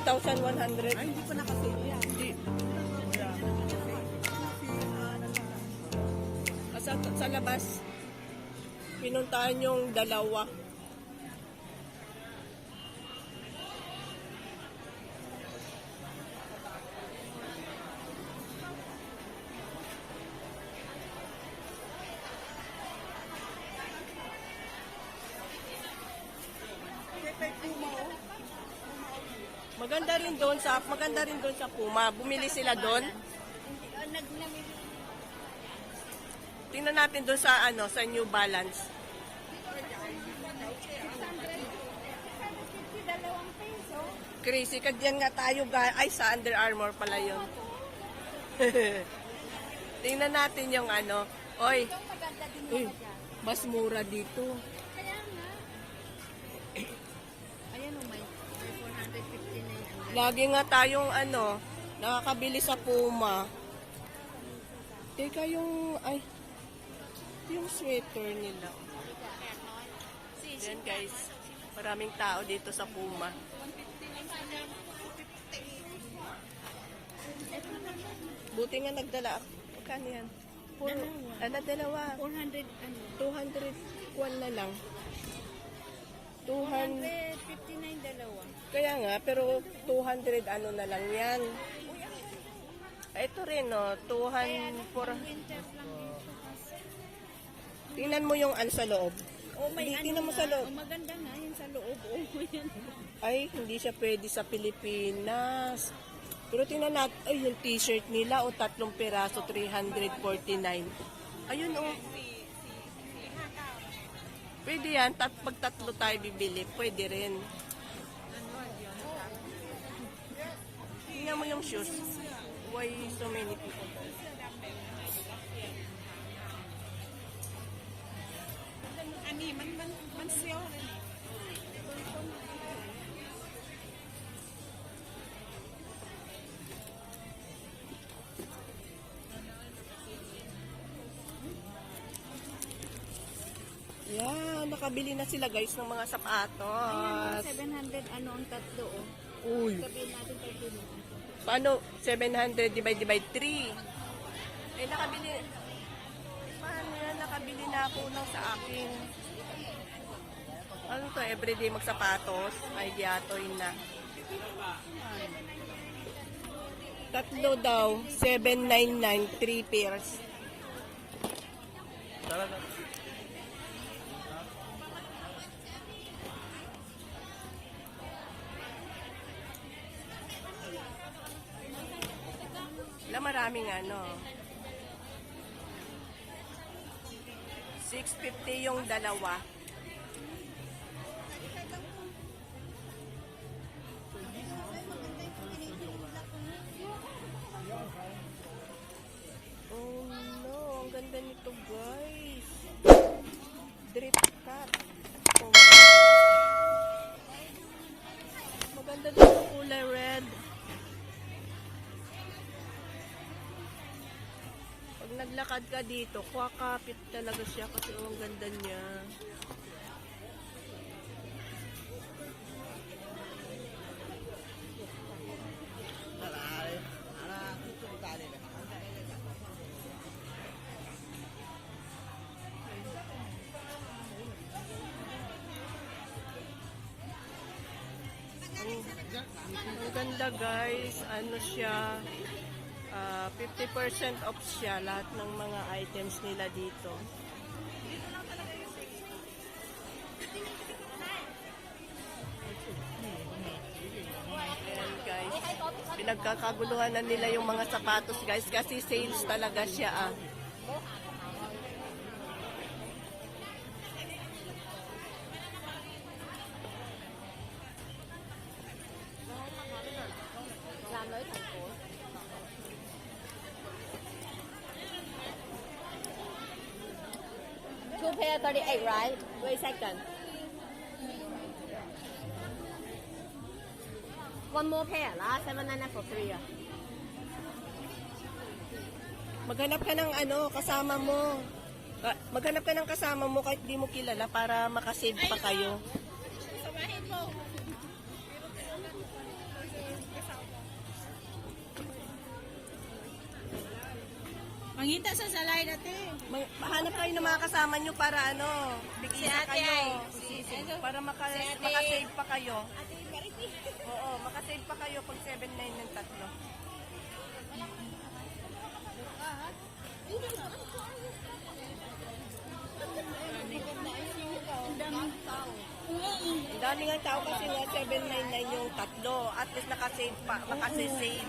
1,100. Ay, hindi ko nakasale yan. Hindi. Sa labas, pinuntahan yung dalawa. Maganda rin doon sa Puma. Bumili sila doon. Tingnan natin doon sa sa New Balance. Crazy, kadyan nga tayo ay sa Under Armour pala 'yon. Tingnan natin yung Oy. Uy, mas mura dito. Lagi nga tayong nakakabili sa Puma. Teka yung sweater nila. Yan guys, maraming tao dito sa Puma. Buti nga nagdala ako. Magkano yan? Dalawa. 400 200 kwan na lang. 259 dalawa. Kaya nga, pero 200 na lang yan. Ito rin, 200. Tingnan mo yung sa loob. Tingnan mo sa loob. Maganda nga yun sa loob. Yan. Ay, hindi siya pwede sa Pilipinas. Pero tingnan natin, yung t-shirt nila, 3 piraso, 349. Ayun, Pwede yan, pag 3 tayo bibili, pwede rin. Tingnan mo yung shoes. Why so many people? Man siya. Yan, nakabili na sila guys ng mga sapatos. 700 ang tatlo Uy. Sabihin natin 30. Paano? 700 divide by 3. Nakabili. Paano yan? Nakabili na ako ng sa akin. Ano to? Everyday magsapatos. Ay, giyatoy na. Tatlo daw. 799. 3 pairs. Talaga. Maraming 650 yung dalawa. Oh no, ang ganda nito guys. Drip cut. Oh, maganda din yung kulay red. Naglakad ka dito, kuwakapit talaga siya kasi ang ganda niya. Ang ganda guys, siya. 50% off siya lahat ng mga items nila dito. Ayan guys, pinagkakaguluhan na nila yung mga sapatos guys kasi sales talaga siya Two pair 38, right? Wait a second. One more pair lah, 799 for 3 Maghanap ka ng kasama mo. Maghanap ka ng kasama mo kahit di mo kilala para makasave pa kayo. Mangita sa salay dati. Hanap kayo ng mga kasama nyo para ano, bigyan Si ate kayo. ay, Para si ate. makasave pa kayo. Ate Mariti. Oo, makasave pa kayo pag 7.9 ng tatlo. Ang dami nga tao kasi nga 799 yung tatlo. At least nakasave pa, makasave.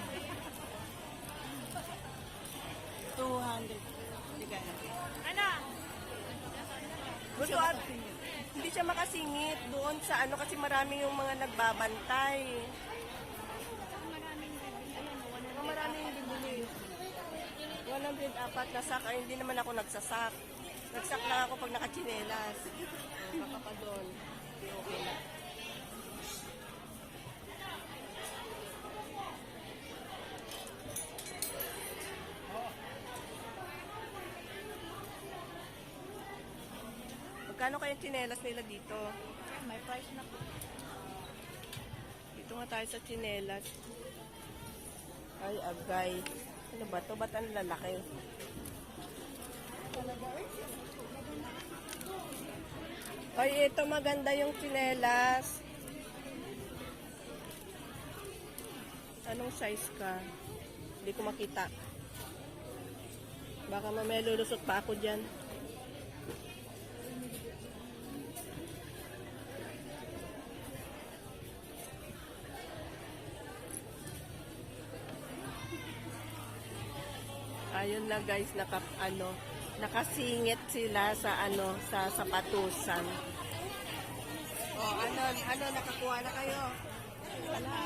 200. Ano? Gusto at hindi siya makasingit doon sa ano kasi marami yung mga nagbabantay. Maraming bibili. 104 na sak. Ay, hindi naman ako nagsasak. Nagsak lang ako pag nakachinelas. Baka pa doon. Hindi okay na. Magkano kayong chinelas nila dito? May price na po. Dito nga tayo sa chinelas. Ay, agay. Ano ba to? Ba't ang lalaki? Ay, ito maganda yung chinelas. Anong size ka? Hindi ko makita. Baka mamaya lulusot pa ako dyan. Ayun na guys, nakasingit sila sa sa sapatusan. Oh, ano nakakuha na kayo? Wala.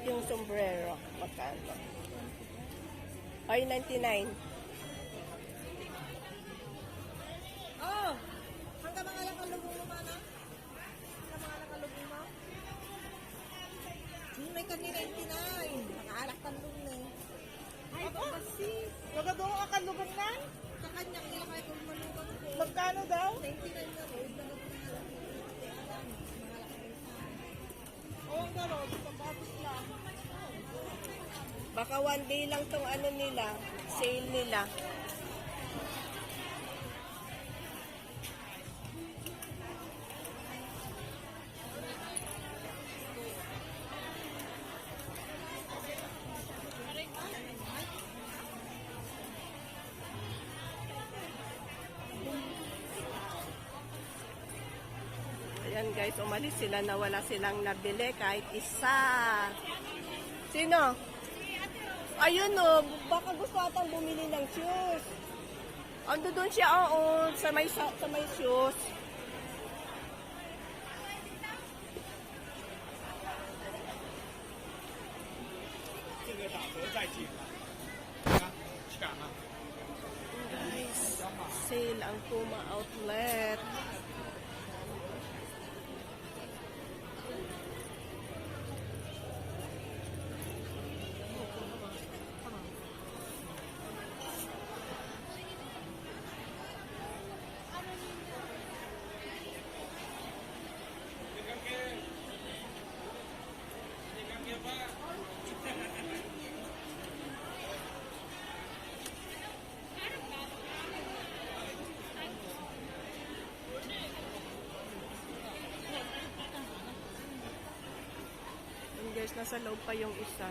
Yung sombrero, magkano? Ay, 99. Oh! Hanggang mga lang ang lubong mo, mana? Hanggang mga lang ang lubong mo? May kanina 99. Nakaalak ang lubong na eh. Ay, kasi. Wag daw ang kalubog na? Sa kanya, kaya kayo kung malubong ko. Magkano daw? 99 na road. Oo, ang garo. Pagbatos lang. Baka one day lang tong nila, sale nila. Ayan guys, umalis sila na wala silang nabili kahit isa. Sino? Ayun o, baka gusto atang bumili ng shoes. Ando doon siya, oo, sa may shoes. Guys, sale ang Puma Outlet. Guys, nasa loob pa yung isa.